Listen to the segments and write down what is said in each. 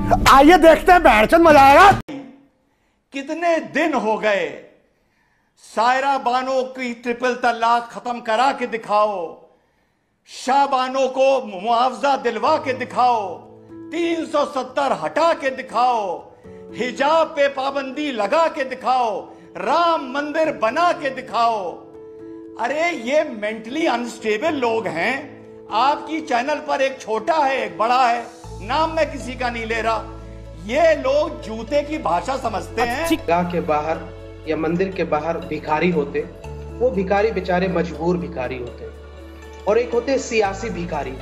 आइए देखते हैं, बैठचंद मजा आएगा। कितने दिन हो गए, सायरा बानो की ट्रिपल तलाक खत्म करा के दिखाओ, शाह बानो को मुआवजा दिलवा के दिखाओ, 370 हटा के दिखाओ, हिजाब पे पाबंदी लगा के दिखाओ, राम मंदिर बना के दिखाओ। अरे ये मेंटली अनस्टेबल लोग हैं। आपकी चैनल पर एक छोटा है एक बड़ा है, नाम मैं किसी का नहीं ले रहा। ये लोग जूते की भाषा समझते हैं। गांव के बाहर या मंदिर के बाहर भिखारी होते, वो भिखारी बेचारे मजबूर भिखारी होते, और एक होते सियासी भिखारी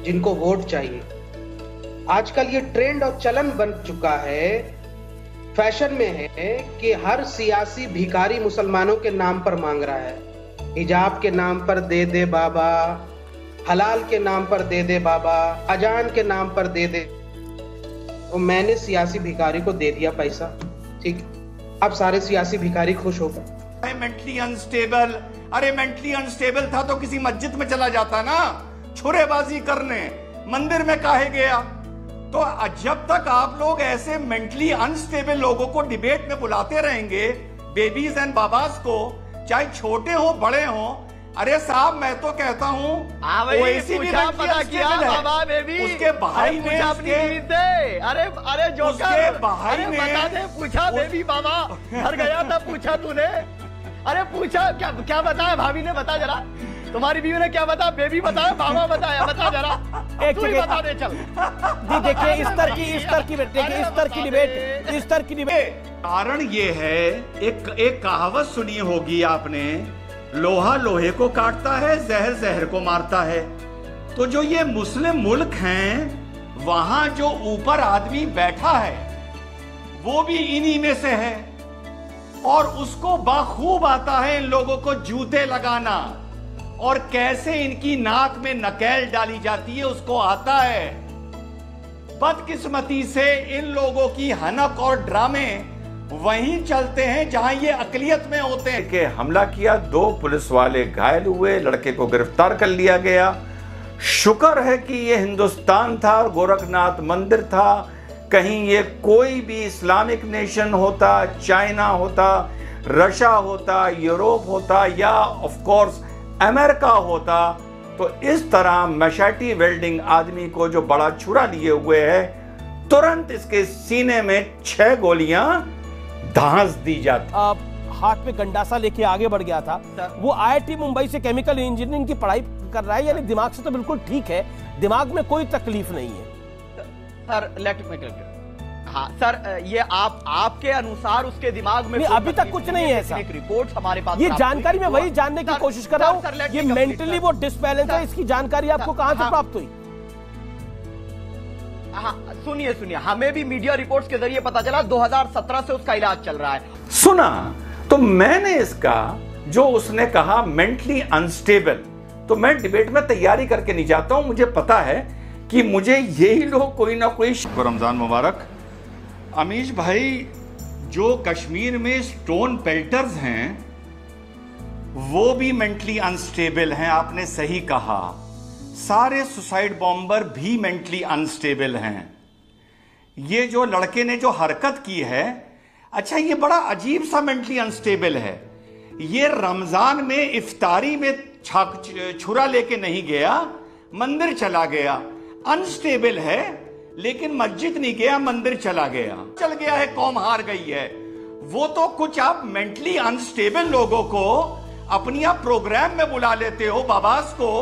जिनको वोट चाहिए। आजकल ये ट्रेंड और चलन बन चुका है, फैशन में है कि हर सियासी भिखारी मुसलमानों के नाम पर मांग रहा है। हिजाब के नाम पर दे दे बाबा, हलाल के नाम पर दे दे बाबा, अजान के नाम पर दे दे। तो मैंने सियासी भिखारी को दे दिया पैसा, ठीक, अब सारे सियासी भिखारी खुश हो गए। मेंटली अनस्टेबल, अरे मेंटली अनस्टेबल था तो किसी मस्जिद में चला जाता ना, छुरेबाजी करने, मंदिर में काहे गया। तो जब तक आप लोग ऐसे मेंटली अनस्टेबल लोगों को डिबेट में बुलाते रहेंगे, बेबीज एंड बाबास को, चाहे छोटे हो बड़े हो, अरे साहब मैं तो कहता हूँ ओवैसी भी पता किया बाबा बेबी, उसके भाई ने अरे जो उसके भाई ने बता दे, पूछा बेबी बाबा घर गया था, पूछा तूने, अरे पूछा क्या बताया भाभी ने, बता जरा, तुम्हारी बीवी ने क्या बताया, बेबी बताया बाबा बताया, बता जरा, तू ही बता दे चल। देखिए इस तरह की डिबेट कारण ये है, एक कहावत सुनी होगी आपने, लोहा लोहे को काटता है, जहर जहर को मारता है। तो जो ये मुस्लिम मुल्क हैं, वहां जो ऊपर आदमी बैठा है वो भी इन्हीं में से है, और उसको बाखूब आता है इन लोगों को जूते लगाना, और कैसे इनकी नाक में नकेल डाली जाती है उसको आता है। बदकिस्मती से इन लोगों की हनक और ड्रामे वहीं चलते हैं जहां ये अकलियत में होते हैं। कि हमला किया, 2 पुलिस वाले घायल हुए, लड़के को गिरफ्तार कर लिया गया। शुक्र है कि ये हिंदुस्तान था और गोरखनाथ मंदिर था। कहीं ये कोई भी इस्लामिक नेशन होता, चाइना होता, रशिया होता, यूरोप होता, या ऑफ कोर्स अमेरिका होता, तो इस तरह मैशेटी वेल्डिंग आदमी को जो बड़ा छुरा लिए हुए है, तुरंत इसके सीने में 6 गोलियां धांस दी जाती। हाथ पे गंडासा लेके आगे बढ़ गया था। वो IIT मुंबई से केमिकल इंजीनियरिंग की पढ़ाई कर रहा है, यानी दिमाग से तो बिल्कुल ठीक है, दिमाग में कोई तकलीफ नहीं है। Sir let me tell you, हाँ सर, ये आपके अनुसार उसके दिमाग में अभी तक कुछ नहीं है सर। रिपोर्ट हमारे पास, ये जानकारी मैं वही जानने की कोशिश कर रहा हूँ, ये मेंटली वो डिसबैलेंस है, इसकी जानकारी आपको कहां से प्राप्त हुई? हाँ सुनिए, हमें भी मीडिया रिपोर्ट्स के जरिए पता चला 2017 से उसका इलाज चल रहा है। सुना तो मैंने इसका, जो उसने कहा मेंटली अनस्टेबल, तो मैं डिबेट में तैयारी करके नहीं जाता हूं, मुझे पता है कि मुझे यही लोग कोई ना कोई। रमजान मुबारक। अमीश भाई, जो कश्मीर में स्टोन पेल्टर्स हैं वो भी मेंटली अनस्टेबल हैं, आपने सही कहा। सारे सुसाइड बॉम्बर भी मेंटली अनस्टेबल हैं। ये जो लड़के ने जो हरकत की है, अच्छा ये बड़ा अजीब सा मेंटली अनस्टेबल है। ये रमजान में इफ्तारी में छुरा लेके नहीं गया, मंदिर चला गया। अनस्टेबल है, लेकिन मस्जिद नहीं गया, मंदिर चला गया, चल गया है, कौम हार गई है। वो तो कुछ आप मेंटली अनस्टेबल लोगों को अपनी आप प्रोग्राम में बुला लेते हो, बाबास को,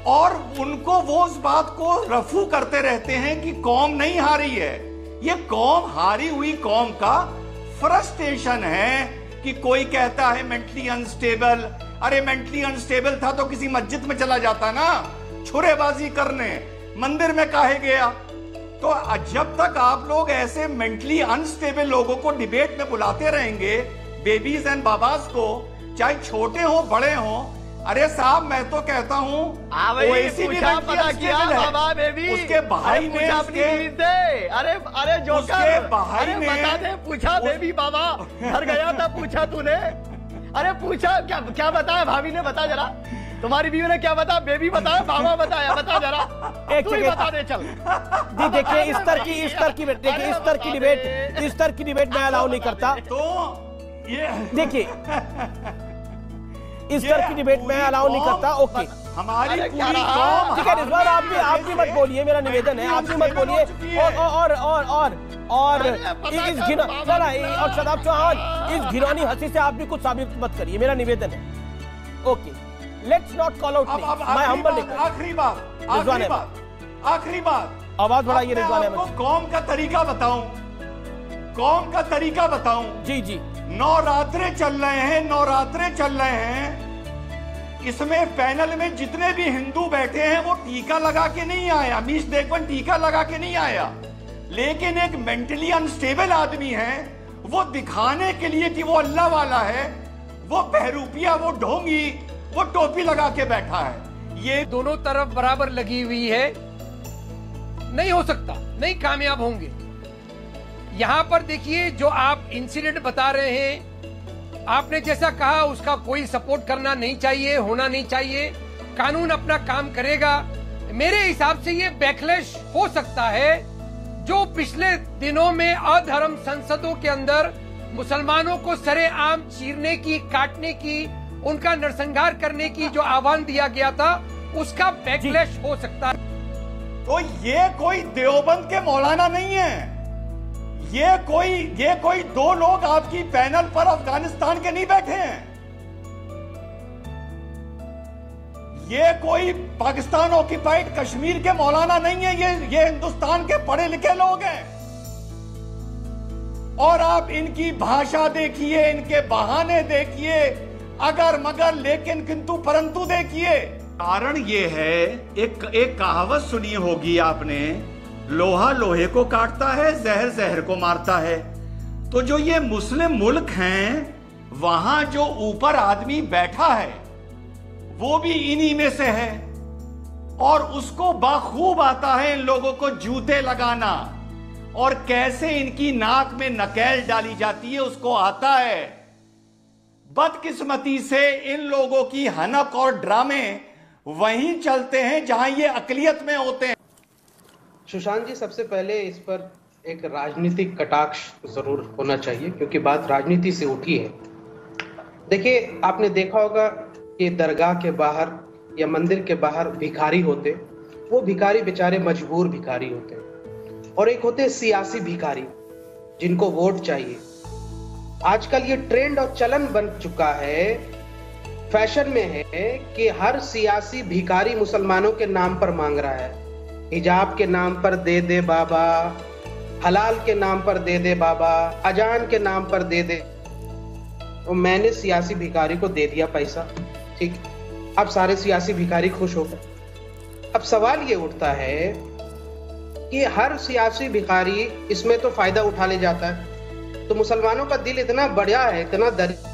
और उनको वो उस बात को रफू करते रहते हैं कि कौम नहीं हारी है। ये कौम हारी हुई कौम का फ्रस्ट्रेशन है कि कोई कहता है मेंटली अनस्टेबल। अरे मेंटली अनस्टेबल था तो किसी मस्जिद में चला जाता ना, छुरेबाजी करने, मंदिर में काहे गया। तो जब तक आप लोग ऐसे मेंटली अनस्टेबल लोगों को डिबेट में बुलाते रहेंगे, बेबीज एंड बाबास को, चाहे छोटे हो बड़े हो, अरे साहब मैं तो कहता हूँ ओवैसी भी पता किया बाबा बेबी, उसके भाई ने अरे जो उसके भाई ने बता दे, पूछा बेबी बाबा घर गया था, पूछा तूने, अरे पूछा क्या बताया भाभी ने, बता जरा, तुम्हारी बीवी ने क्या बताया? बेबी बताया, बाबा बताया? बता जरा, तू ही बता दे चल। देखिए इस तरह की डिबेट मैं अलाउ नहीं करता। तो ये देखिए इस तरह की डिबेट मैं अलाउ नहीं करता। ओके हमारी पूरी कौम, ठीक है रिजवान, आप भी मत बोलिए, मेरा निवेदन है आप भी मत बोलिए। और इस और शदाब चौहान, इस घिनौनी हंसी से आप भी कुछ साबित मत करिए, मेरा निवेदन है। Okay let's not call out my humble request. आखिरी बात आवाज बढ़ाइए रिजवान आपको कौम का तरीका बताऊं। जी नवरात्रे चल रहे हैं, इसमें पैनल में जितने भी हिंदू बैठे हैं वो टीका लगा के नहीं आया, अमीश देशमुख टीका लगा के नहीं आया, लेकिन एक मेंटली अनस्टेबल आदमी है, वो दिखाने के लिए कि वो अल्लाह वाला है, वो बहरूपिया, वो ढोंगी, वो टोपी लगा के बैठा है। ये दोनों तरफ बराबर लगी हुई है, नहीं हो सकता, नहीं कामयाब होंगे। यहां पर देखिए जो आप इंसिडेंट बता रहे हैं, आपने जैसा कहा उसका कोई सपोर्ट करना नहीं चाहिए, होना नहीं चाहिए, कानून अपना काम करेगा। मेरे हिसाब से ये बैकलैश हो सकता है जो पिछले दिनों में अधर्म संसदों के अंदर मुसलमानों को सरेआम चीरने की, काटने की, उनका नरसंहार करने की जो आह्वान दिया गया था, उसका बैकलैश हो सकता है। तो ये कोई देवबंद के मौलाना नहीं है, ये कोई दो लोग आपकी पैनल पर अफगानिस्तान के नहीं बैठे हैं, ये कोई पाकिस्तान ऑक्युपाइड कश्मीर के मौलाना नहीं है, ये हिंदुस्तान के पढ़े लिखे लोग हैं। और आप इनकी भाषा देखिए, इनके बहाने देखिए, अगर मगर लेकिन किंतु परंतु देखिए। कारण ये है, एक कहावत सुनी होगी आपने, लोहा लोहे को काटता है, जहर जहर को मारता है। तो जो ये मुस्लिम मुल्क हैं, वहां जो ऊपर आदमी बैठा है वो भी इन्हीं में से है, और उसको बाखूब आता है इन लोगों को जूते लगाना, और कैसे इनकी नाक में नकेल डाली जाती है उसको आता है। बदकिस्मती से इन लोगों की हनक और ड्रामे वहीं चलते हैं जहां ये अकलियत में होते हैं। सुशांत जी, सबसे पहले इस पर एक राजनीतिक कटाक्ष जरूर होना चाहिए, क्योंकि बात राजनीति से उठी है। देखिए, आपने देखा होगा कि दरगाह के बाहर या मंदिर के बाहर भिखारी होते, वो भिखारी बेचारे मजबूर भिखारी होते, और एक होते सियासी भिखारी जिनको वोट चाहिए। आजकल ये ट्रेंड और चलन बन चुका है, फैशन में है कि हर सियासी भिखारी मुसलमानों के नाम पर मांग रहा है। हिजाब के नाम पर दे दे बाबा, हलाल के नाम पर दे दे बाबा, अजान के नाम पर दे दे। तो मैंने सियासी भिखारी को दे दिया पैसा, ठीक, अब सारे सियासी भिखारी खुश हो गए। अब सवाल ये उठता है कि हर सियासी भिखारी इसमें तो फायदा उठा ले जाता है, तो मुसलमानों का दिल इतना बड़ा है, इतना दरिद्र